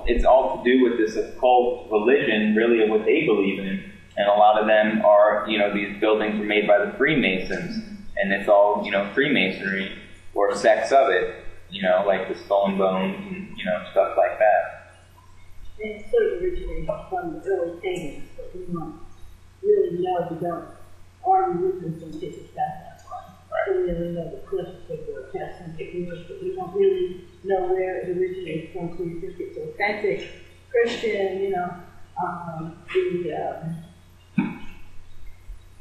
it's all to do with this occult religion, really, what they believe in. And a lot of them are, these buildings were made by the Freemasons, and it's all, Freemasonry or sects of it, like the Skull and Bones and, stuff like that. And it sort of originated from the early pagans, but we don't really know, we don't, our religions don't take us back that far. Right. So we really know the cliffs that were cast on English, but we don't really know where it originated from, so we think it's authentic Christian,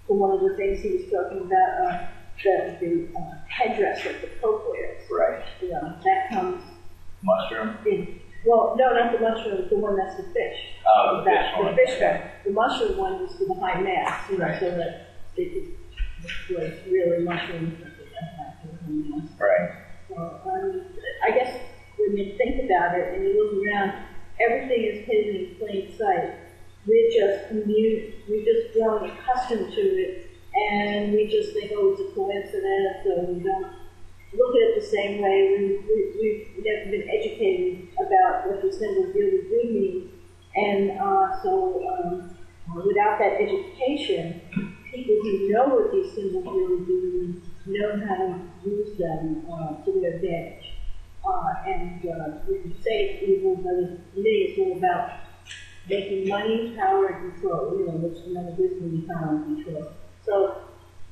one of the things he was talking about, the headdress that the Pope wears. Right. That comes Mushroom? Well, no, not the mushroom, the one that's the fish. Oh, the fish one. The fish one. The mushroom one was for the high mass, right. So that it was really mushrooms. Right. So, I guess when you think about it and you look around, everything is hidden in plain sight. We're just grown accustomed to it, and we just think, oh, it's a coincidence, so we don't look at it the same way. We've never been educated about what the symbols really do mean, and so without that education, people who know what these symbols really do mean know how to use them to their advantage. And you can say it's evil, but to me it's all about making money, power, and control, which none of this means power and control. So,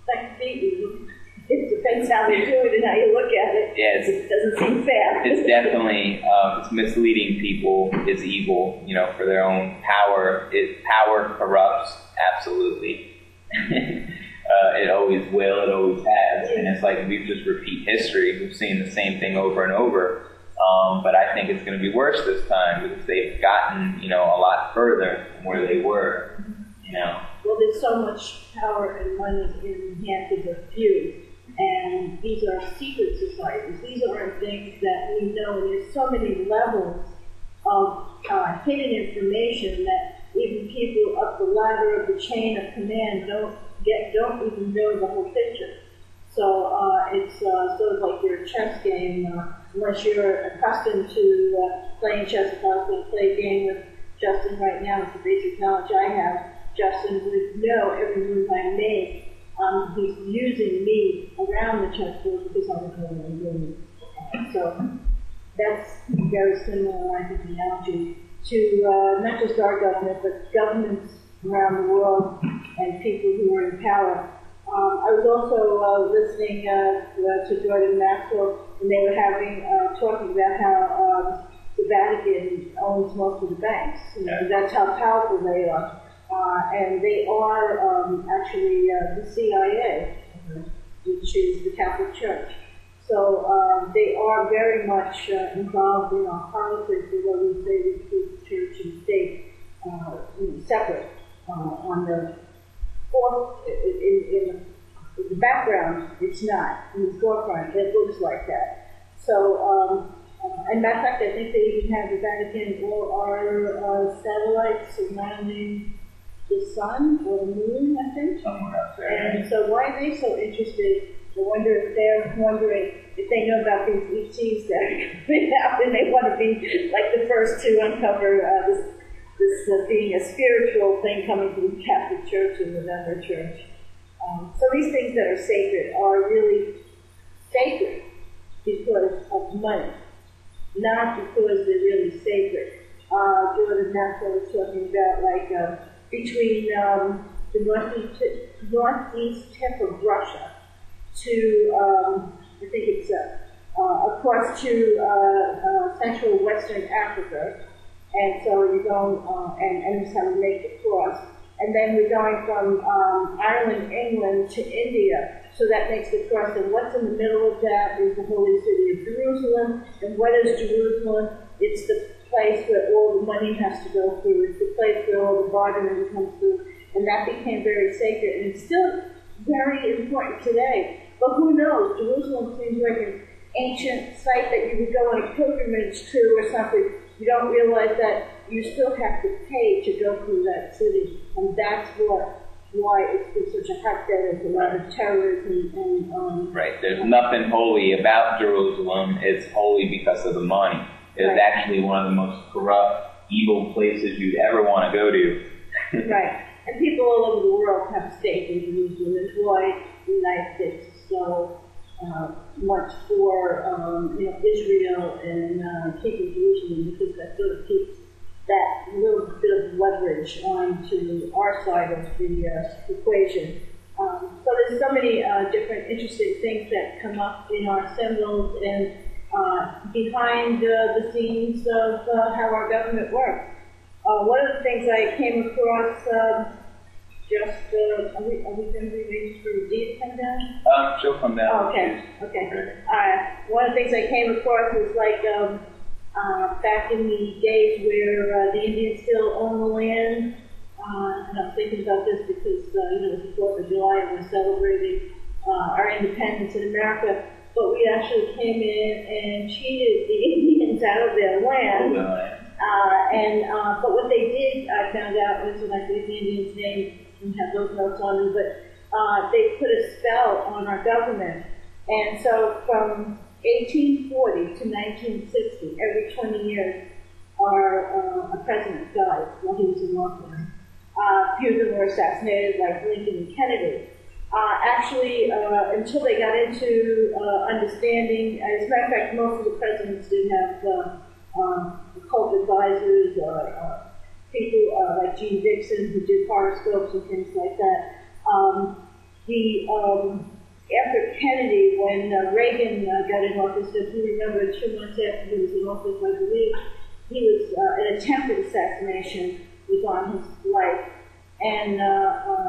like it depends how they do it and how you look at it. Yeah, it doesn't seem fair. It's definitely it's misleading people is evil, for their own power. Power corrupts, absolutely. It always will, it always has. And it's like we just repeat history. We've seen the same thing over and over. But I think it's going to be worse this time because they've gotten, a lot further from where they were, Well, there's so much power and money in the hands of a few, and these are secret societies. These aren't things that we know. There's so many levels of hidden information that even people up the ladder of the chain of command don't even know the whole picture. So it's sort of like your chess game. Unless you're accustomed to playing chess, if I was going to play a game with Justin right now, with the basic knowledge I have, Justin would know every move I make. He's using me around the chessboard because I don't know what I'm doing. So that's very similar, I think, analogy to not just our government, but governments around the world and people who are in power. I was also listening to Jordan Maxwell, and they were talking about how the Vatican owns most of the banks. That's how powerful they are. And they are actually the CIA, which is the Catholic Church. So they are very much involved in our politics, although we say we keep church and state separate. On the in the background, it's not. In the forefront, it looks like that. So, and matter of fact, I think they even have the Vatican or our satellites surrounding the sun or the moon, I think. And so why are they so interested? I wonder if they're wondering if they know about these ETs that are coming out and they want to be like the first to uncover this being a spiritual thing coming from the Catholic Church and the November Church. So these things that are sacred are really sacred because of money, not because they're really sacred. Jordan Maxwell was talking about between the northeast tip of Russia to, I think it's across to central western Africa. And so you're going, and this is how we make the cross. And then we're going from Ireland, England to India. So that makes the cross. And what's in the middle of that is the holy city of Jerusalem. And what is Jerusalem? It's the place where all the money has to go through. It's the place where all the bartering comes through. And that became very sacred. And it's still very important today. But who knows? Jerusalem seems like an ancient site that you would go on a pilgrimage to or something. You don't realize that you still have to pay to go through that city. And that's why it's been such a hotbed of a lot of terrorism and right. There's nothing holy about Jerusalem. It's holy because of the money. It was actually one of the most corrupt, evil places you'd ever want to go to. Right. And people all over the world have a stake in Jerusalem. That's why the United States is so much for Israel and keeping Jerusalem, because that sort of keeps that little bit of leverage onto our side of the equation. So there's so many different interesting things that come up in our symbols and behind the scenes of how our government works. One of the things I came across are we going to be waiting for Dee to come down? She'll come down. Oh, okay. One of the things I came across was like back in the days where the Indians still own the land. And I'm thinking about this because it was the 4th of July and we're celebrating our independence in America. But we actually came in and cheated the Indians out of their land. But what they did, I found out, was when I gave the Indians' names and have those notes on them, but they put a spell on our government. And so from 1840 to 1960, every 20 years, our president died while he was in office. A few of them were assassinated, like Lincoln and Kennedy. Actually, until they got into understanding, as a matter of fact, most of the presidents did have occult advisors or people like Gene Dixon, who did horoscopes and things like that. After Kennedy, when Reagan got in office, if you remember, 2 months after he was in office, I believe, he was an attempted assassination was on his life. And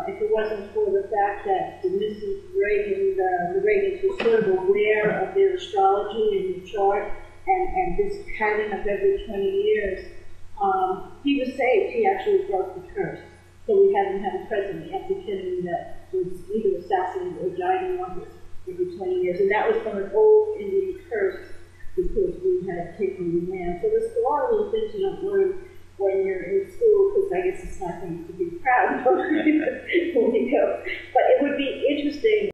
if it wasn't for the fact that Mrs. Reagan, the Reagans were sort of aware of their astrology and the chart, and this pattern of every 20 years, he was saved. He actually broke the curse. So we haven't had a president after Kennedy that was either assassinated or died in office every 20 years. And that was from an old Indian curse because we had taken the land. So there's a lot of little things you don't learn when you're in school, because I guess it's not going to be proud of when you go. But it would be interesting